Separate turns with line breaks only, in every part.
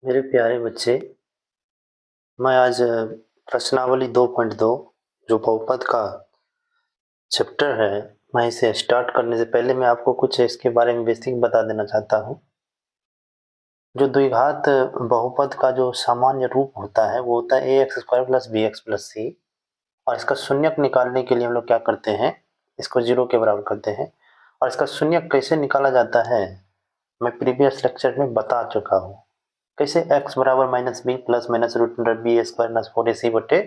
मेरे प्यारे बच्चे, मैं आज प्रश्नावली 2.2 जो बहुपद का चैप्टर है, मैं इसे स्टार्ट करने से पहले मैं आपको कुछ इसके बारे में बेसिक बता देना चाहता हूँ। जो द्विघात बहुपद का जो सामान्य रूप होता है वो होता है a x square plus b x plus c. और इसका शून्यक निकालने के लिए हम लोग क्या करते हैं, इसको जीरो के बराबर करते हैं। और इसका शून्यक कैसे निकाला जाता है मैं प्रीवियस लेक्चर में बता चुका हूँ। कैसे x बराबर minus b plus minus root under b square minus 4ac बटे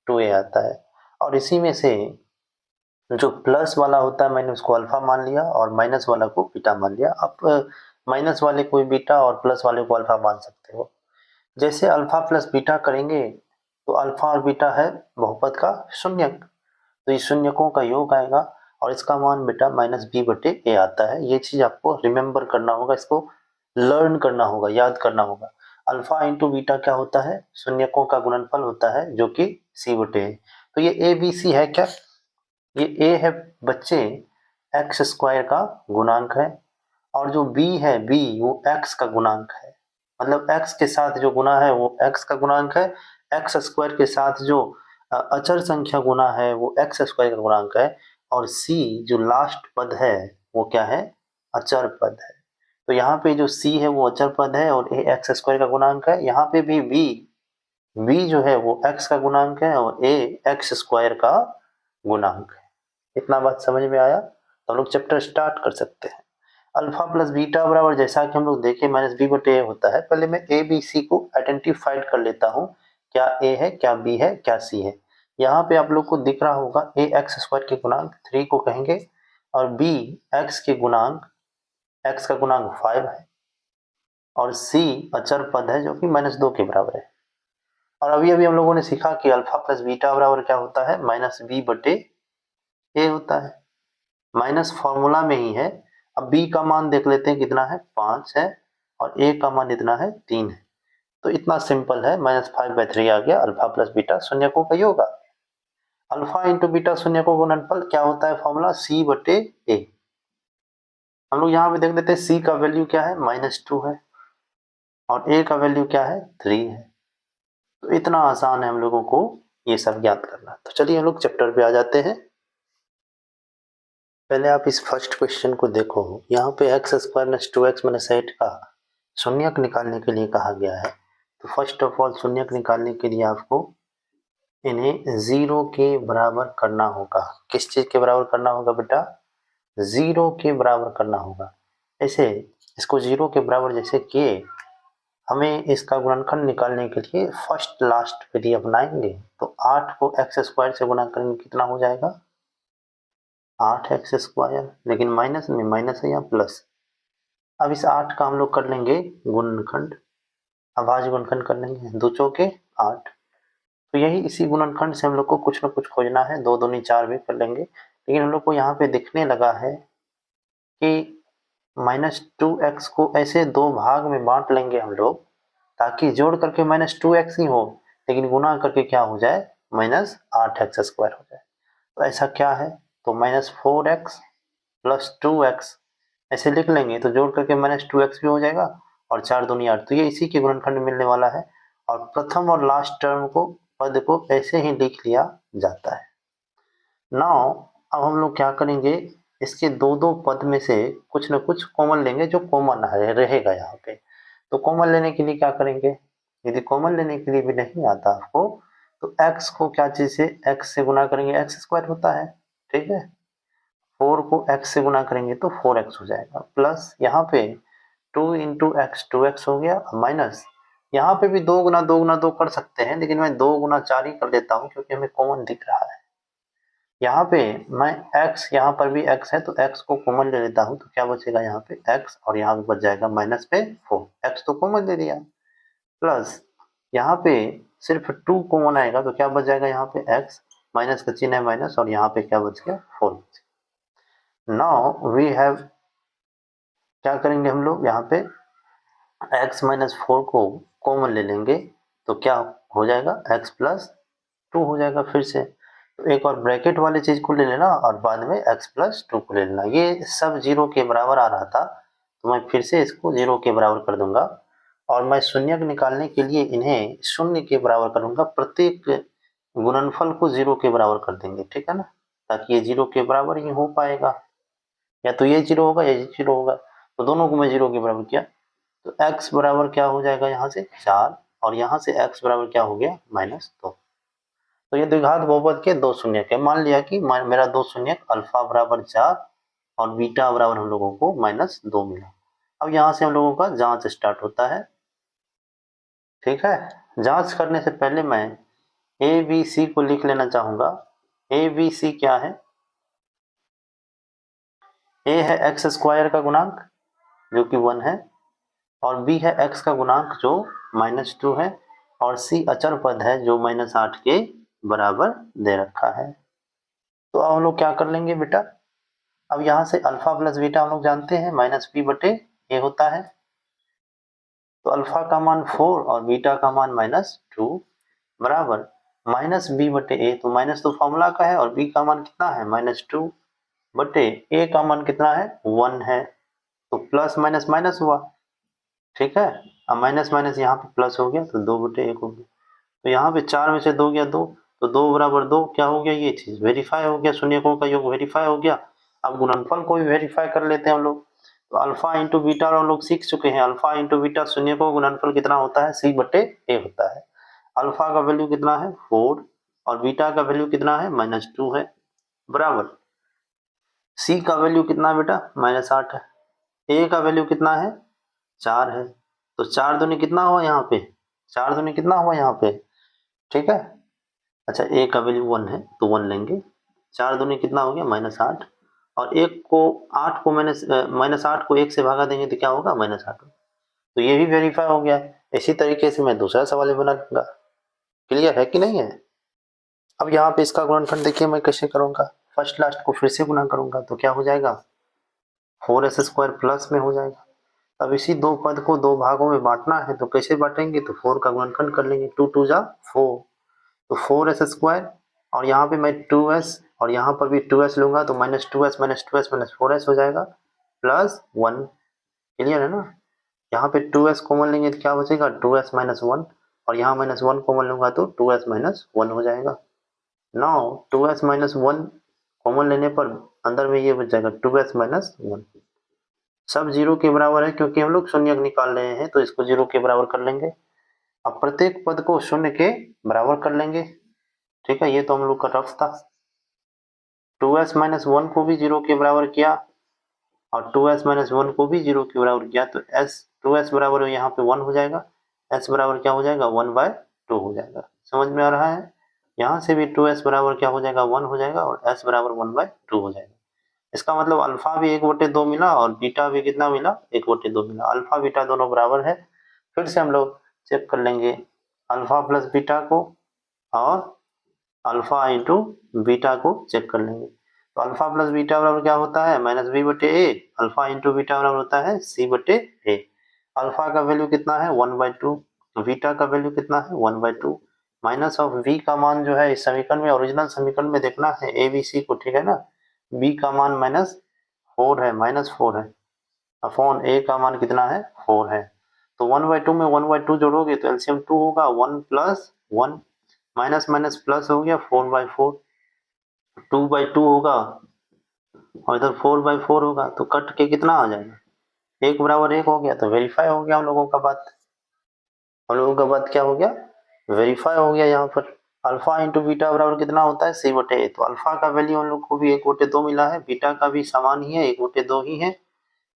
2a आता है। और इसी में से जो प्लस वाला होता है मैंने उसको अल्फा मान लिया और माइनस वाला को बीटा मान लिया। आप माइनस वाले को बीटा और प्लस वाले को अल्फा मान सकते हो। जैसे अल्फा प्लस बीटा करेंगे तो अल्फा और बीटा है बहुपद का शून्यक, तो ये शून्यकों का योग आएगा और इसका मान बेटा माइनस बी बटे ए आता है। ये चीज आपको रिमेम्बर करना होगा, इसको लर्न करना होगा, याद करना होगा। अल्फा इंटू बीटा क्या होता है, शून्यकों का गुणनफल होता है जो कि सी बटे है। तो ये ए बी सी है क्या, ये ए है बच्चे एक्स स्क्वायर का गुणांक है और जो बी है बी वो एक्स का गुणांक है। मतलब एक्स के साथ जो गुना है वो एक्स का गुणांक है, एक्स स्क्वायर के साथ जो अचर संख्या गुना है वो एक्स स्क्वायर का गुणांक है। और सी जो लास्ट पद है वो क्या है, अचर पद है। तो यहाँ पे जो सी है वो अचर पद है और ए एक्स स्क्वायर का गुणांक है। यहाँ पे भी बी जो है वो एक्स का गुणांक है और ए एक्स स्क्वायर का गुणांक है। इतना बात समझ में आया, तो हम लोग चैप्टर स्टार्ट कर सकते हैं। अल्फा प्लस बीटा बराबर जैसा कि हम लोग देखे माइनस बी बटे ए होता है। पहले मैं ए बी सी को आइडेंटिफाइड कर लेता हूँ, क्या ए है क्या बी है क्या सी है। यहाँ पे आप लोग को दिख रहा होगा ए एक्स स्क्वायर के गुणांक 3 को कहेंगे और बी एक्स के गुणांक, एक्स का गुणांक 5 है और सी अचर पद है जो कि -2 के बराबर है। और अभी अभी हम लोगों ने सीखा कि अल्फा प्लस बीटा बराबर क्या होता है, माइनस बी बटे ए होता है। माइनस फॉर्मूला में ही है। अब बी का मान देख लेते हैं कितना है, 5 है और ए का मान इतना है 3 है। तो इतना सिंपल है, -5/3 आ गया। अल्फा प्लस बीटा शून्यकों का योग आ गया। अल्फा इंटू बीटा शून्यकों का गुणनफल क्या होता है, फॉर्मूला सी बटे ए। हम लोग यहाँ पे देख लेते हैं सी का वैल्यू क्या है, -2 है और ए का वैल्यू क्या है, 3 है। तो इतना आसान है हम लोगों को ये सब ज्ञात करना। तो चलिए हम लोग चैप्टर पे आ जाते हैं। पहले आप इस फर्स्ट क्वेश्चन को देखो। यहाँ पे x square minus 2x minus 8 का शून्यक निकालने के लिए कहा गया है। तो फर्स्ट ऑफ ऑल शून्यक निकालने के लिए आपको इन्हें जीरो के बराबर करना होगा। किस चीज के बराबर करना होगा बेटा, जीरो के बराबर करना होगा। ऐसे इसको जीरो के बराबर जैसे किए, हमें इसका गुणनखंड निकालने के लिए फर्स्ट लास्ट विधि अपनाएंगे। तो 8 को एक्स स्क्वायर से गुणा करेंगे कितना हो जाएगा, 8x स्क्वायर, लेकिन माइनस में माइनस है या प्लस। अब इस 8 का हम लोग कर लेंगे गुणनखंड, अभाज्य गुणनखंड कर लेंगे, 2 चौके 8। तो यही इसी गुणनखंड से हम लोग को कुछ ना कुछ खोजना है, 2 दूनी 4 भी कर लेंगे। लेकिन हम लोग को यहाँ पे दिखने लगा है कि -2x को ऐसे दो भाग में बांट लेंगे हम लोग ताकि जोड़ करके -2x ही हो, लेकिन गुना करके क्या हो जाए, -8x स्क्वायर हो जाए। तो ऐसा क्या है, तो -4x प्लस 2x ऐसे लिख लेंगे तो जोड़ करके -2x भी हो जाएगा और 4 दूनी 8। तो ये इसी के गुणनखंड मिलने वाला है और प्रथम और लास्ट टर्म को, पद को ऐसे ही लिख लिया जाता है। नाउ अब हम लोग क्या करेंगे, इसके दो दो पद में से कुछ न कुछ कॉमन लेंगे जो कॉमन रहेगा यहाँ पे। तो कॉमन लेने के लिए क्या करेंगे, यदि कॉमन लेने के लिए भी नहीं आता आपको तो x को क्या चीज से, x से गुना करेंगे, एक्स स्क्वायर होता है, ठीक है। 4 को x से गुना करेंगे तो 4x हो जाएगा, प्लस यहाँ पे 2 इंटू एक्स 2x हो गया, माइनस यहाँ पे भी 2 गुना 2 गुना 2 कर सकते हैं, लेकिन मैं 2 गुना 4 ही कर लेता हूँ क्योंकि हमें कॉमन दिख रहा है। यहाँ पे मैं x, यहाँ पर भी x है तो x को कॉमन ले लेता हूँ तो क्या बचेगा यहाँ पे x और यहाँ पे बच जाएगा माइनस पे 4, x तो कॉमन ले लिया, प्लस यहाँ पे सिर्फ 2 कॉमन आएगा तो क्या बच जाएगा यहाँ पे x, माइनस का चिन्ह है माइनस और यहाँ पे क्या बच गया 4। नाउ वी हैव, क्या करेंगे हम लोग यहाँ पे x माइनस 4 को कॉमन ले लेंगे तो क्या हो जाएगा, x प्लस 2 हो जाएगा फिर से। तो एक और ब्रैकेट वाली चीज को ले लेना और बाद में x प्लस 2 को ले लेना। ये सब जीरो के बराबर आ रहा था तो मैं फिर से इसको जीरो के बराबर कर दूंगा और मैं शून्यक निकालने के लिए इन्हें शून्य के बराबर करूंगा, प्रत्येक गुणनफल को 0 के बराबर कर देंगे, ठीक है ना, ताकि ये 0 के बराबर ही हो पाएगा, या तो ये 0 होगा या ये 0 होगा, तो दोनों को मैं 0 के बराबर किया, तो x बराबर क्या हो जाएगा यहाँ से 4, और यहाँ से x बराबर क्या हो गया -2। तो ये द्विघात बहुपद के दो शून्यक है। मान लिया कि मेरा दो शून्यक अल्फा बराबर 4 और बीटा बराबर हम लोगों को -2 मिला। अब यहाँ से हम लोगों का जांच स्टार्ट होता है, ठीक है। जांच करने से पहले मैं ए बी सी को लिख लेना चाहूंगा। ए बी सी क्या है? ए है एक्स स्क्वायर का गुणांक जो कि 1 है, और बी है एक्स का गुणांक जो -2 है, और सी अचर पद है जो -8 के बराबर दे रखा है। तो अब हम लोग क्या कर लेंगे बेटा, अब यहाँ से अल्फा प्लस बीटा हम लोग जानते हैं -b/a होता है, तो अल्फा का मान 4 और बीटा का मान -2 बराबर -b/a, तो माइनस तो फॉर्मूला का है और b का मान कितना है -2/a का मान कितना है 1 है, तो प्लस माइनस माइनस हुआ, ठीक है। अब माइनस माइनस यहाँ पे प्लस हो गया, तो 2/1 हो गया, तो यहाँ पे 4 में से 2 गया 2, तो 2 बराबर 2 क्या हो गया, ये चीज वेरीफाई हो गया, शून्यकों का योग वेरीफाई हो गया। अब गुणनफल को भी वेरीफाई कर लेते हैं हम लोग, तो अल्फा इंटू बीटा हम लोग सीख चुके हैं, अल्फा इंटू बीटा शून्यकों का गुणनफल कितना होता है c/a होता है। अल्फा का वैल्यू कितना है 4 और बीटा का वैल्यू कितना है -2 है, बराबर c का वैल्यू कितना है बेटा -8 है, a का वैल्यू कितना है 4 है, तो 4 दूनी कितना हुआ यहाँ पे, 4 दूनी कितना हुआ यहाँ पे, ठीक है। अच्छा a का वैल्यू 1 है तो 1 लेंगे, 4 दूनी कितना हो गया -8, और 1 को 8 को -8 को 1 से भागा देंगे तो क्या होगा -8, तो ये भी वेरीफाई हो गया। इसी तरीके से मैं दूसरा सवाल भी बना लूंगा। क्लियर है कि नहीं है? अब यहाँ पे इसका गुणनखंड देखिए मैं कैसे करूंगा, फर्स्ट लास्ट को फिर से गुणा करूंगा तो क्या हो जाएगा 4s² प्लस में हो जाएगा। अब इसी दो पद को दो भागों में बांटना है, तो कैसे बांटेंगे, तो 4 का गुणनखंड कर लेंगे, 2 2 जा 4, तो 4s² और यहाँ पे मैं 2s और यहाँ पर भी 2s लूंगा तो -2s -4s हो जाएगा प्लस 1। क्लियर है ना? यहाँ पे 2s कॉमन लेंगे तो क्या बचेगा 2s -1, और यहाँ -1 कॉमन लूंगा तो 2s -1 हो जाएगा। नाउ 2s -1 कॉमन लेने पर अंदर में ये बच जाएगा 2s -1, सब 0 के बराबर है क्योंकि हम लोग शून्यक निकाल रहे हैं, तो इसको 0 के बराबर कर लेंगे। अब प्रत्येक पद को शून्य के बराबर कर लेंगे, ठीक है, ये तो हम लोग का रफ था। 2s -1 को भी 0 के बराबर किया और 2s -1 को भी 0 के बराबर किया, तो 2s बराबर यहाँ पे 1 हो जाएगा, s बराबर क्या हो जाएगा 1/2 हो जाएगा। समझ में आ रहा है? यहाँ से भी 2s बराबर क्या हो जाएगा 1 हो जाएगा और s बराबर 1/2 हो जाएगा। इसका मतलब अल्फा भी 1/2 मिला और बीटा भी कितना मिला 1/2 मिला, अल्फा बीटा दोनों बराबर है। फिर से हम लोग चेक कर लेंगे अल्फा प्लस बीटा को और अल्फा इंटू बीटा को चेक कर लेंगे, तो अल्फा प्लस बीटा बराबर क्या होता है -b/a, अल्फा इंटू बीटा बराबर होता है c/a। अल्फा का वैल्यू कितना है 1/2, बीटा का वैल्यू कितना है 1/2, माइनस ऑफ v का मान जो है इस समीकरण में ओरिजिनल समीकरण में देखना है ए बी सी को, ठीक है ना। b का मान -4 है, -4 है, अपॉन a का मान कितना है 4 है, तो 1/2 में 1/2 जोड़ोगे तो एलसीएम 2 होगा, 1 + 1 माइनस माइनस प्लस हो गया 4/4, 2/2 होगा और इधर 4/4 होगा, तो कट के कितना आ जाएगा 1 बराबर 1 हो गया, तो वेरीफाई हो गया हम लोगों का बात। हम लोगों का बात क्या हो गया, वेरीफाई हो गया। यहाँ पर अल्फा इंटू बीटा बराबर कितना होता है c/a, तो अल्फा का वैल्यू हम लोग को भी 1/2 मिला है, बीटा का भी समान ही है 1/2 ही है,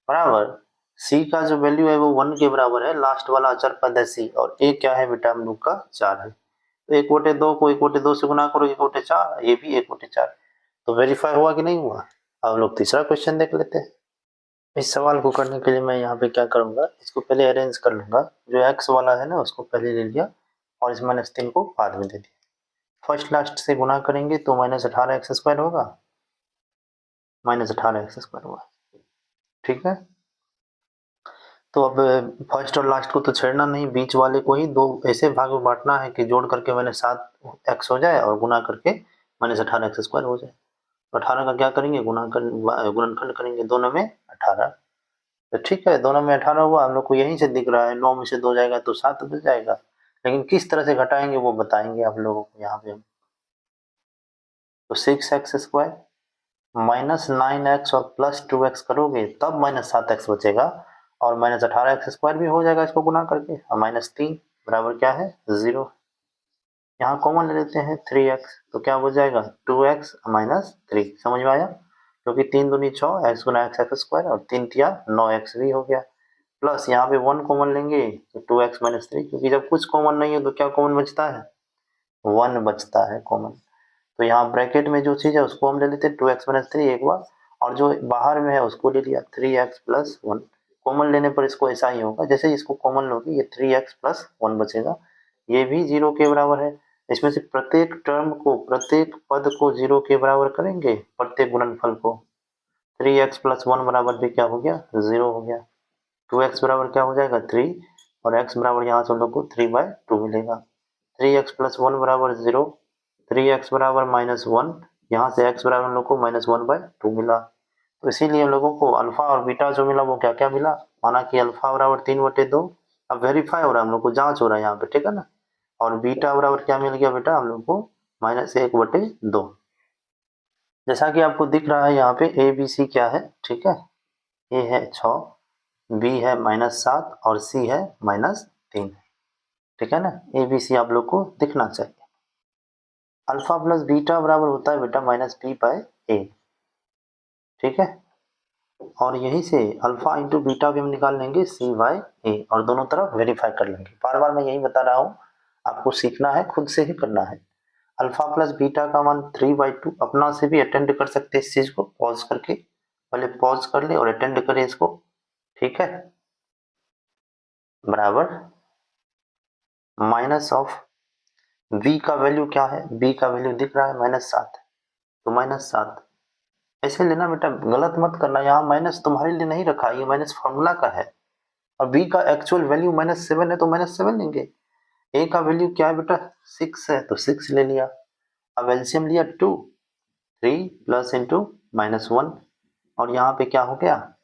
बराबर c का जो वैल्यू है वो 1 के बराबर है, लास्ट वाला अचर पद है c, और a क्या है बेटा हम लोग का 4 है, तो 1/2 को 1/2 से गुना करो 1/4, ये भी 1/4, तो वेरीफाई हुआ कि नहीं हुआ। अब लोग तीसरा क्वेश्चन देख लेते हैं। इस सवाल को करने के लिए मैं यहाँ पे क्या करूँगा, इसको पहले अरेंज कर लूँगा, जो x वाला है ना उसको पहले ले लिया और इस -3 को बाद में दे दिया। फर्स्ट लास्ट से गुना करेंगे तो -18x² होगा, -18x² होगा, ठीक है। तो अब फर्स्ट और लास्ट को तो छेड़ना नहीं, बीच वाले को ही दो ऐसे भाग में बांटना है कि जोड़ करके मैंने 7x हो जाए और गुना करके -18x² हो जाए। तो 18 का क्या करेंगे गुणनखंड करेंगे, दोनों में 18, तो ठीक है, दोनों में 18 हुआ, हम लोग को यहीं से दिख रहा है, 9 में से 2 जाएगा तो 7 बच जाएगा। लेकिन किस तरह से घटाएंगे वो बताएंगे आप लोगों को यहाँ पे हम। तो 6x² माइनस 9x और प्लस 2x करोगे तब माइनस 7x बचेगा, और माइनस 18x² भी हो जाएगा इसको गुना करके, और माइनस 3 बराबर क्या है 0। यहाँ कॉमन ले लेते हैं 3x, तो क्या हो जाएगा 2x माइनस 3। समझ में आया? क्योंकि 3 दूनी 6, x गुना x² और 3 तिया 9x भी हो गया। प्लस यहाँ पे 1 कॉमन लेंगे तो 2x माइनस 3, क्योंकि जब कुछ कॉमन नहीं है तो क्या कॉमन बचता है, 1 बचता है कॉमन। तो यहाँ ब्रैकेट में जो चीज़ है उसको हम ले लेते हैं 2x माइनस 3 एक बार, और जो बाहर में है उसको ले लिया 3x प्लस 1। कॉमन लेने पर इसको ऐसा ही होगा, जैसे इसको कॉमन लोगे ये 3x प्लस 1 बचेगा, ये भी 0 के बराबर है। इसमें से प्रत्येक टर्म को, प्रत्येक पद को 0 के बराबर करेंगे, प्रत्येक गुणनफल को। 3x प्लस 1 बराबर भी क्या हो गया 0 हो गया। 2x बराबर क्या हो जाएगा 3, और x बराबर यहाँ से हम लोग को 3/2 मिलेगा। 3x प्लस 1 बराबर 0, 3x बराबर माइनस 1, यहाँ से x बराबर हम लोग को -1/2 मिला। तो इसीलिए हम लोगों को अल्फा और बीटा जो मिला वो क्या क्या मिला, माना कि अल्फा बराबर 3/2, अब वेरीफाई हो रहा है, हम लोग को जांच हो रहा है यहाँ पे, ठीक है ना। और बीटा बराबर क्या मिल गया बेटा हम लोग को -1/2। जैसा कि आपको दिख रहा है यहाँ पे ए बी सी क्या है, ठीक है, ए है 6, बी है -7 और सी है -3, ठीक है ना। ए बी सी आप लोग को दिखना चाहिए। अल्फा प्लस बीटा बराबर होता है बेटा -b/a, ठीक है। और यहीं से अल्फा इंटू बीटा भी हम निकाल लेंगे c/a, और दोनों तरफ वेरीफाई कर लेंगे। बार बार मैं यही बता रहा हूँ, आपको सीखना है, खुद से ही करना है। अल्फा प्लस बीटा का मान 3/2, अपना से भी अटेंड कर सकते हैं इस चीज को, पॉज करके, पहले पॉज कर ले और अटेंड करें इसको, ठीक है। बराबर माइनस ऑफ b का वैल्यू क्या है, b का वैल्यू दिख रहा है -7, तो -7 ऐसे लेना बेटा, गलत मत करना। यहाँ माइनस तुम्हारे लिए नहीं रखा, ये माइनस फॉर्मूला का है, और b का एक्चुअल वैल्यू -7 है तो -7 लेंगे। a का वैल्यू क्या है बेटा 6 है तो 6 ले लिया। अब एलसीएम लिया 2, 3 प्लस इंटू -1, और यहाँ पे क्या हो गया,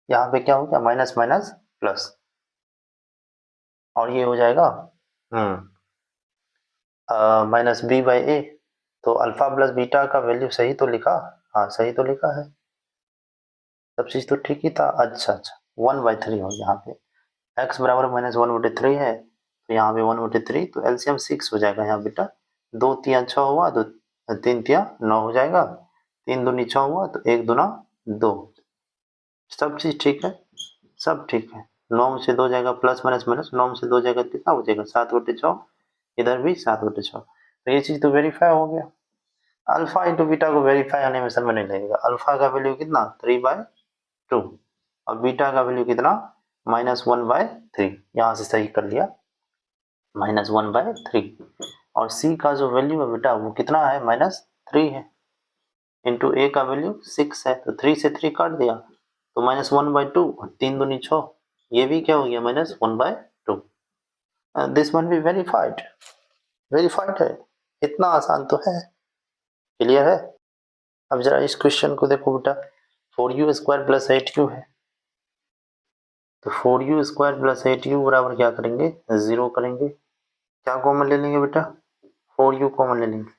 यहाँ पे क्या हो गया माइनस माइनस प्लस, और ये हो जाएगा -b/a। तो अल्फा प्लस बीटा का वैल्यू सही तो लिखा, हाँ सही तो लिखा है, सब चीज तो ठीक ही था। अच्छा अच्छा, 1/3 हो यहाँ पे, x बराबर -1/3 है, तो यहाँ पे 1/3, तो एलसीएम 6 हो जाएगा यहाँ बेटा। 2 तिया 6 हुआ तो 3 तिया 9 हो जाएगा, 3 दूनी 6 हुआ तो 1 दूना 2, सब चीज ठीक है, सब ठीक है। 9 में से 2 जाएगा प्लस माइनस माइनस, 9 में से 2 जाएगा कितना बचेगा 7/6, इधर भी 7/6, तो ये चीज तो वेरीफाई हो गया। अल्फा इंटू बीटा को वेरीफाई होने में समय नहीं लगेगा। अल्फा का वैल्यू कितना 3/2, और बीटा का वैल्यू कितना -1/3, यहाँ से सही कर लिया -1/3। और सी का जो वैल्यू है बेटा वो कितना है -3 है, इंटू ए का वैल्यू 6 है, तो 3 से 3 काट दिया तो -1/2, और 3 दूनी 6, ये भी क्या हो गया -1/2। दिस वन भी वेरीफाइड, वेरीफाइड है, इतना आसान तो है। क्लियर है? अब जरा इस क्वेश्चन को देखो बेटा, 4u² प्लस 8u है, तो 4u² प्लस 8u बराबर क्या करेंगे 0 करेंगे। क्या कॉमन ले लेंगे बेटा 4u कॉमन ले लेंगे,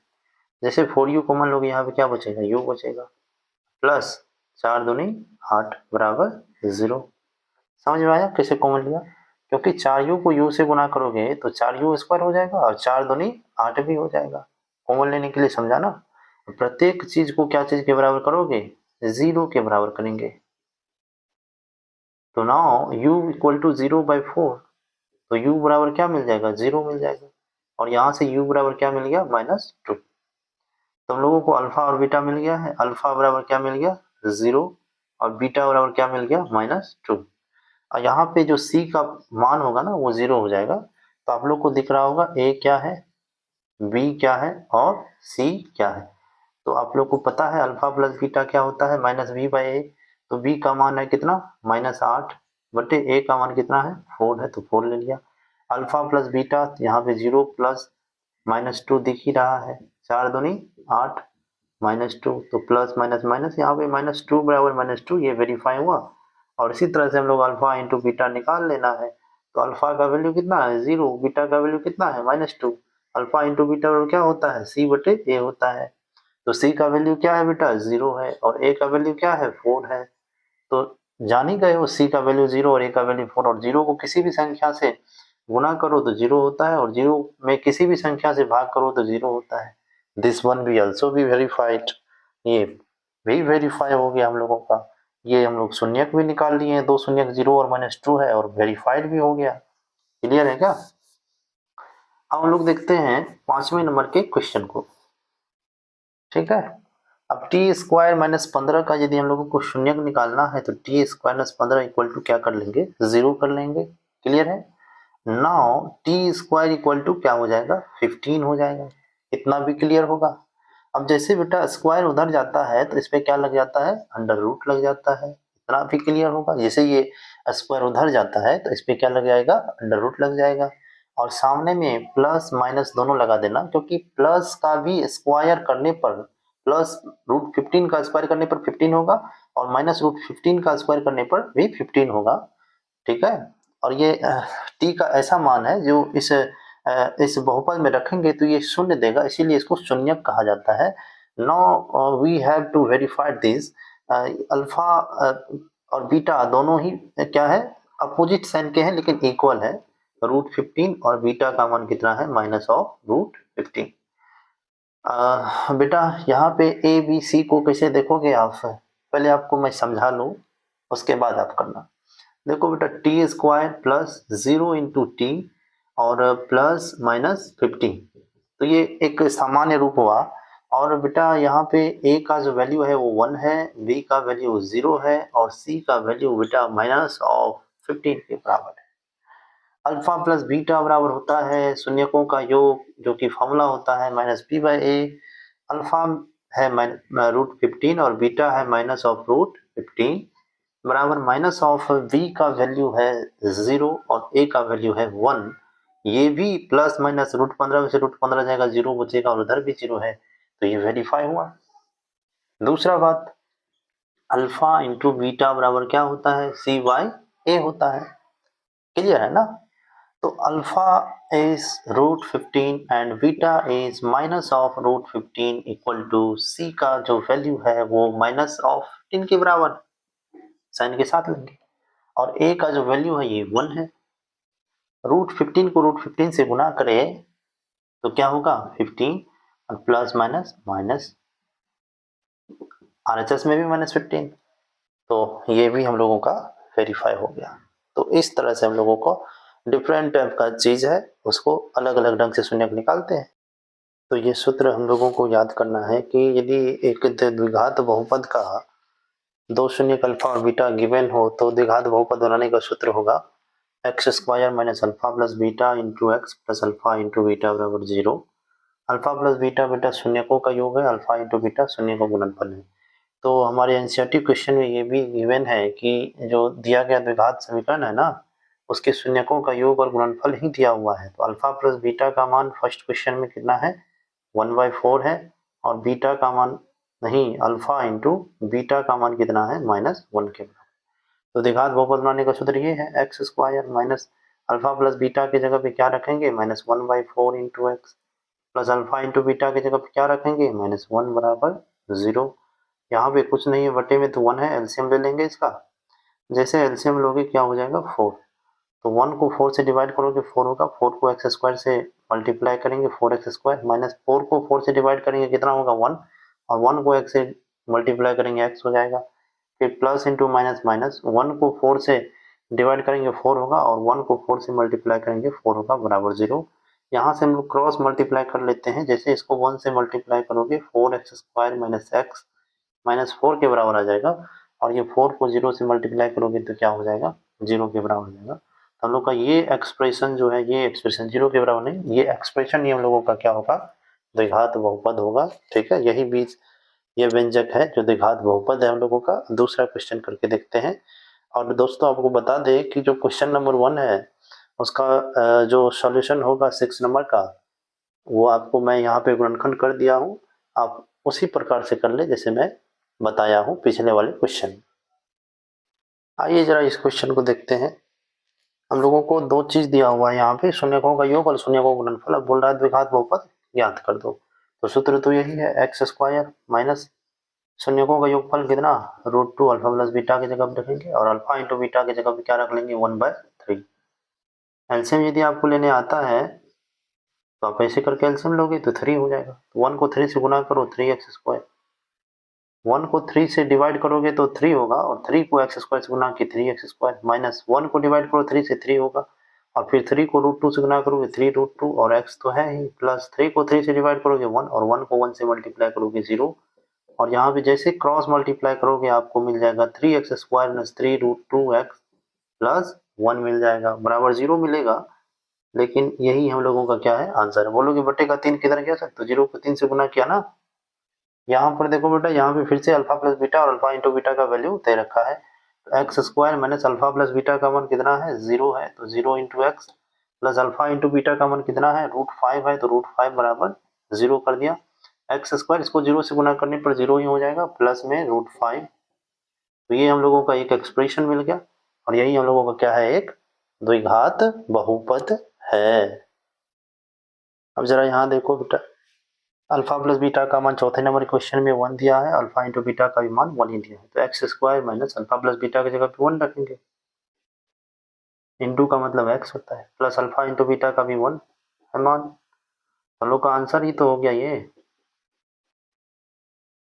जैसे 4u कॉमन लोगे यहाँ पे क्या बचेगा u बचेगा, प्लस 4 दूनी 8 बराबर 0। समझ में आया कैसे कॉमन लिया, क्योंकि 4u को u से गुना करोगे तो 4u² हो जाएगा, और 4 दूनी 8 भी हो जाएगा। कॉमन लेने के लिए समझा ना, प्रत्येक चीज को क्या चीज के बराबर करोगे 0 के बराबर करेंगे। तो नाउ u इक्वल टू 0/4, तो u बराबर क्या मिल जाएगा 0 मिल जाएगा, और यहाँ से u बराबर क्या मिल गया -2। तो हम लोगों को अल्फा और बीटा मिल गया है, अल्फा बराबर क्या मिल गया 0, और बीटा बराबर क्या मिल गया -2। और यहाँ पे जो c का मान होगा ना वो 0 हो जाएगा। तो आप लोग को दिख रहा होगा a क्या है, b क्या है और c क्या है। तो आप लोग को पता है अल्फा प्लस बीटा क्या होता है -b/a, तो b का मान है कितना -8 बटे a का मान कितना है 4 है, तो 4 ले लिया। अल्फा प्लस बीटा यहाँ पे 0 प्लस -2 दिख ही रहा है, 4 दूनी 8 -2, तो प्लस माइनस माइनस यहाँ पे -2 बराबर -2, ये वेरीफाई हुआ। और इसी तरह से हम लोग अल्फा इंटू बीटा निकाल लेना है। तो अल्फा का वैल्यू कितना है 0, बीटा का वैल्यू कितना है -2। अल्फा इंटू बीटा क्या होता है c बटे a होता है। तो c का वैल्यू क्या है बेटा 0 है और a का वैल्यू क्या है 4 है। तो जान ही गए हो c का वैल्यू 0 और a का वैल्यू 4, और 0 को किसी भी संख्या से गुना करो तो 0 होता है और 0 में किसी भी संख्या से भाग करो तो 0 होता है। दिस वन भी ऑल्सो बी वेरीफाइड, ये भी वेरीफाई हो गया हम लोगों का। ये हम लोग शून्यक भी निकाल लिए हैं, 2 शून्यक 0 और -2 है और वेरीफाइड भी हो गया। क्लियर है क्या? अब हम लोग देखते हैं 5वें नंबर के क्वेश्चन को। ठीक है, अब टी स्क्वायर माइनस 15 का यदि हम लोगों को शून्यक निकालना है तो t square minus 15 equal to क्या कर लेंगे 0 कर लेंगे। क्लियर है? Now t square equal to क्या हो जाएगा 15 हो जाएगा। इतना भी क्लियर होगा। अब जैसे बेटा स्क्वायर उधर जाता है तो इस पे क्या लग जाता है अंडर रूट लग जाता है। इतना भी क्लियर होगा। जैसे ये स्क्वायर उधर जाता है तो इस पे क्या लग जाएगा अंडर रूट लग जाएगा। और सामने में प्लस माइनस दोनों लगा देना, क्योंकि प्लस का भी स्क्वायर करने पर प्लस √15 का स्क्वायर करने पर 15 होगा और माइनस √15 का स्क्वायर करने पर भी 15 होगा। ठीक है, और ये टी का ऐसा मान है जो इस बहुपद में रखेंगे तो ये शून्य देगा, इसीलिए इसको शून्यक कहा जाता है। Now we have to verify this. Alpha और बीटा दोनों ही क्या है अपोजिट साइन के हैं लेकिन इक्वल है। √15 और बीटा का मान कितना है -√15। बेटा यहाँ पे ए बी सी को कैसे देखोगे आप, पहले आपको मैं समझा लूँ उसके बाद आप करना। देखो बेटा T square plus 0 into T और प्लस -15, तो ये एक सामान्य रूप हुआ। और बेटा यहाँ पे a का जो वैल्यू है वो 1 है, b का वैल्यू 0 है और c का वैल्यू बेटा -15 के बराबर है। अल्फा प्लस बीटा बराबर होता है शून्यकों का योग, जो कि फॉर्मूला होता है -b/a। अल्फा है √15 और बीटा है -√15 बराबर -v का वैल्यू है 0 और a का वैल्यू है 1। ये भी प्लस माइनस √15 में से √15 जाएगा 0 बचेगा और उधर भी 0 है, तो ये वेरीफाई हुआ। दूसरा बात अल्फा इंटू बीटा बराबर क्या होता है c/a होता है। क्लियर है ना? तो alpha is √15 and beta is -√15 equal to c का जो वैल्यू है वो -15 के बराबर साइन के साथ लेंगे और a का जो वैल्यू है ये 1 है। √15 को √15 से गुना करें तो क्या होगा 15 और प्लस माइनस माइनस, RHS में भी -15, तो ये भी हम लोगों का वेरीफाई हो गया। तो इस तरह से हम लोगों को डिफरेंट टाइप का चीज़ है उसको अलग अलग ढंग से शून्यक निकालते हैं। तो ये सूत्र हम लोगों को याद करना है कि यदि एक द्विघात बहुपद का दो शून्यक अल्फा और बीटा गिवन हो तो द्विघात बहुपद बनाने का सूत्र होगा x² minus alpha plus beta into x plus alpha into beta बराबर 0। अल्फा प्लस बीटा बेटा शून्यकों का योग है, अल्फा इंटू बीटा शून्य का गुणनफल है। तो हमारे एनसीईआरटी क्वेश्चन में ये भी गिवन है कि जो दिया गया द्विघात समीकरण है ना उसके शून्यकों का योग और गुणनफल ही दिया हुआ है। तो अल्फा प्लस बीटा का मान फर्स्ट क्वेश्चन में कितना है 1/4 है और बीटा का मान नहीं अल्फा इंटू बीटा का मान कितना है -1 के बराबर। तो द्विघात बहुपद बनाने का सूत्र ये है x² minus alpha plus beta की जगह पे क्या रखेंगे -1/4 into x plus alpha into beta की जगह पे क्या रखेंगे -1 बराबर 0। यहाँ पे कुछ नहीं है बटे में तो 1 है, एलसीएम ले लेंगे इसका। जैसे एलसीएम लोगे क्या हो जाएगा 4, तो 1 को 4 से डिवाइड करोगे 4 होगा, 4 को x² से मल्टीप्लाई करेंगे 4x² माइनस 4 को 4 से डिवाइड करेंगे कितना होगा 1 और 1 को x से मल्टीप्लाई करेंगे x हो जाएगा। फिर प्लस इंटू माइनस माइनस 1 को 4 से डिवाइड करेंगे 4 होगा और 1 को 4 से मल्टीप्लाई करेंगे 4 होगा बराबर 0। यहाँ से हम लोग क्रॉस मल्टीप्लाई कर लेते हैं। जैसे इसको 1 से मल्टीप्लाई करोगे 4x² माइनस एक्स -4 के बराबर आ जाएगा और ये 4 को 0 से मल्टीप्लाई करोगे तो क्या हो जाएगा 0 के बराबर हो जाएगा। तो हम लोग का ये एक्सप्रेशन जो है ये एक्सप्रेशन 0 के बराबर नहीं, ये एक्सप्रेशन ही हम लोगों का क्या होगा द्विघात बहुपद होगा। ठीक है, यही बीच ये व्यंजक है जो द्विघात बहुपद है हम लोगों का। दूसरा क्वेश्चन करके देखते हैं। और दोस्तों आपको बता दें कि जो क्वेश्चन नंबर 1 है उसका जो सॉल्यूशन होगा 6 नंबर का वो आपको मैं यहाँ पे गुणनखंड कर दिया हूँ, आप उसी प्रकार से कर ले जैसे मैं बताया हूँ पिछले वाले क्वेश्चन। आइए जरा इस क्वेश्चन को देखते हैं। हम लोगों को दो चीज दिया हुआ है यहाँ पे, शून्यकों का योग और शून्यकों का गुणनफल। अब बोल रहा है द्विघात बहुपद ज्ञात कर दो। तो सूत्र तो यही है, एक्स स्क्वायर माइनस शून्यकों का योगफल कितना, √2 अल्फा प्लस बीटा की जगह पे रखेंगे और अल्फा इंटू बीटा की जगह पे क्या रख लेंगे, 1/3। एलसीएम यदि आपको लेने आता है तो आप ऐसे करके एलसीएम लोगे तो 3 हो जाएगा। 1 को 3 से गुना करो, 3x²। 1 को 3 से डिवाइड करोगे तो 3 होगा, और 3 को x² से गुना किए 3x², माइनस 1 को डिवाइड करो 3 से 3 होगा, और फिर 3 को √2 से गुना करोगे 3√2, और x तो है ही, प्लस 3 को 3 से डिवाइड करोगे 1, और 1 को 1 से मल्टीप्लाई करोगे 0, और यहाँ पे जैसे क्रॉस मल्टीप्लाई करोगे आपको मिल जाएगा 3x² माइनस 3√2x प्लस 1 मिल जाएगा, बराबर 0 मिलेगा। लेकिन यही हम लोगों का क्या है, आंसर है। बोलोगे बटे का 3 किधर गया सर, तो 0 को 3 से गुना किया ना। यहाँ पर देखो बेटा, यहाँ पे फिर से अल्फा प्लस बीटा और अल्फा इंटू बीटा का वैल्यू दे रखा है। x² minus alpha plus beta का मान कितना है, 0 है, तो 0 into x plus alpha into beta का मान कितना है, √5 है, तो √5 बराबर 0 कर दिया। x², इसको 0 से गुना करने पर 0 ही हो जाएगा, प्लस में √5। तो ये हम लोगों का एक एक्सप्रेशन मिल गया, और यही हम लोगों का क्या है, एक द्विघात बहुपद है। अब जरा यहाँ देखो बेटा, अल्फा प्लस बीटा का मान चौथे नंबर क्वेश्चन में 1 दिया है, अल्फा इंटू बीटा का भी मान 1 ही दिया है, तो x² minus alpha plus beta की जगह पे 1 रखेंगे। इंटू का मतलब x होता है, प्लस अल्फा इंटू बीटा का भी 1 है मान। हम लोग का आंसर ही तो हो गया ये,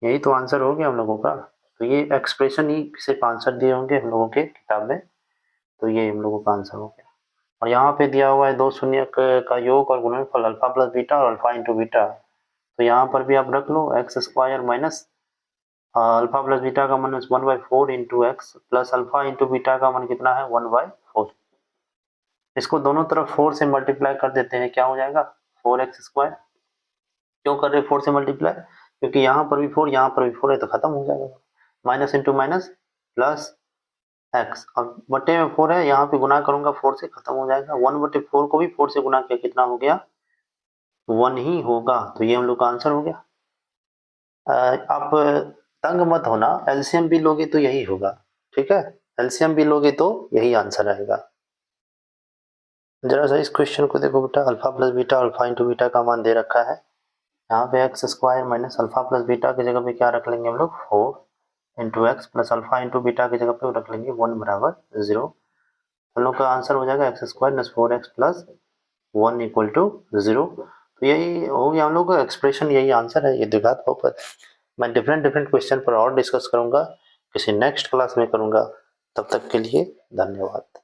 यही तो आंसर हो गया हम लोगों का। तो ये एक्सप्रेशन ही सिर्फ आंसर दिए होंगे हम लोगों के किताब में, तो ये हम लोगों का आंसर हो गया। और यहाँ पे दिया हुआ है दो शून्य का योग और गुणनफल अल्फा प्लस बीटा और अल्फा इंटू बीटा, तो यहाँ पर भी आप रख लो x² minus alpha plus beta का मान 1/4 into x plus alpha into beta का मान कितना है, 1/4। इसको दोनों तरफ 4 से मल्टीप्लाई कर देते हैं, क्या हो जाएगा, 4x²। क्यों कर रहे 4 से मल्टीप्लाई, क्योंकि यहाँ पर भी 4 यहाँ पर भी 4 है, तो खत्म हो जाएगा। Minus into minus plus x, अब बटे में 4 है, यहाँ पे गुना करूंगा 4 से, खत्म हो जाएगा। 1/4 को भी 4 से गुना किया, कितना हो गया, 1 ही होगा। तो ये हम लोग का आंसर हो गया। आप तंग मत होना, एलसीएम भी लोगे तो यही होगा, ठीक है, एलसीएम भी लोगे तो यही आंसर आएगा। जरा सा इस क्वेश्चन को देखो बेटा, alpha plus beta alpha into beta का मान दे रखा है। यहाँ पे x² minus alpha plus beta की जगह पे क्या रख लेंगे हम लोग, 4 into x plus alpha into beta की जगह पे रख लेंगे 1 बराबर 0। हम लोग का आंसर हो जाएगा x² minus 4x plus 1 equal to 0। तो यही हो गया हम लोग का एक्सप्रेशन, यही आंसर है, ये द्विघात बहुपद। मैं डिफरेंट क्वेश्चन पर और डिस्कस करूंगा, किसी नेक्स्ट क्लास में करूंगा। तब तक के लिए धन्यवाद।